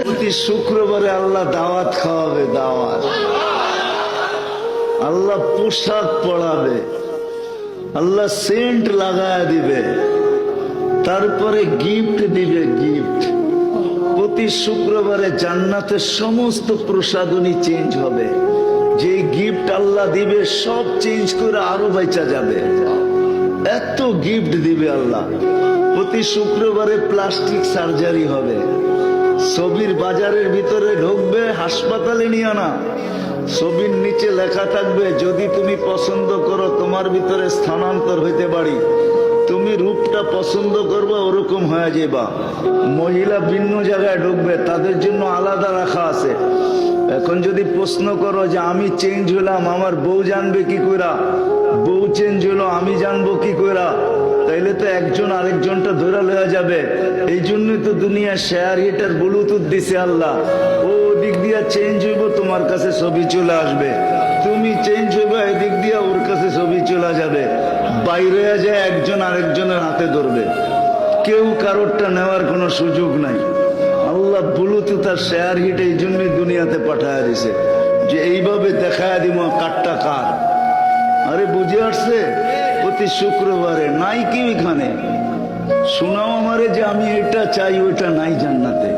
প্রতি শুক্রবারে আল্লাহ দাওয়াত খাওয়াবে, দাওয়াত। আল্লাহ পোশাক পরাবে, আল্লাহ সেন্ট লাগায় দিবে, তারপরে গিফট দিবে, গিফট। প্রতি শুক্রবারে জান্নাতের সমস্ত প্রসাধনী চেঞ্জ হবে। যে গিফট আল্লাহ দিবে সব চেঞ্জ করে আরো বেচা যাবে, এত গিফট দিবে আল্লাহ। প্রতি শুক্রবারে প্লাস্টিক সার্জারি হবে। ছবির বাজারের ভিতরে ঢুকবে, হাসপাতালে নিয়ে না, ছবির নিচে লেখা থাকবে, যদি তুমি পছন্দ করো তোমার ভিতরে স্থানান্তর হইতে পারি, তুমি রূপটা পছন্দ করবা ওরকম হয়ে যাবা। মহিলা ভিন্ন জায়গায় ঢুকবে, তাদের জন্য আলাদা রাখা আছে। এখন যদি প্রশ্ন করো যে আমি চেঞ্জ হলাম, আমার বউ জানবে কি কইরা? বউ চেঞ্জ হলো, আমি জানবো কি কইরা? তাইলে তো একজন আরেকজনটা ধরে লয়া যাবে। এই জন্যই তো দুনিয়া শেয়ার হিটার ব্লুটুথ দিছে আল্লাহ। ও দিক দিয়া চেঞ্জ হইব, তোমার কাছে ছবি চলে আসবে। তুমি চেঞ্জ হইবা, এদিক দিয়া ওর কাছে ছবি চলে যাবে। বাইরে যায় একজন আরেকজনের হাতে ধরবে, কেউ কারোরটা নেওয়ার কোনো সুযোগ নাই। আল্লাহ ব্লুটুথ আর শেয়ার হিট এই জন্যই দুনিয়াতে পাঠায় দিছে, যে এইভাবে দেখায় দিব কারটা কার। আরে বুঝে আসছে? প্রতি শুক্রবারে নাই কি এখানে শোনাও আমারে যে আমি এটা চাই, ওইটা নাই জান্নাতে।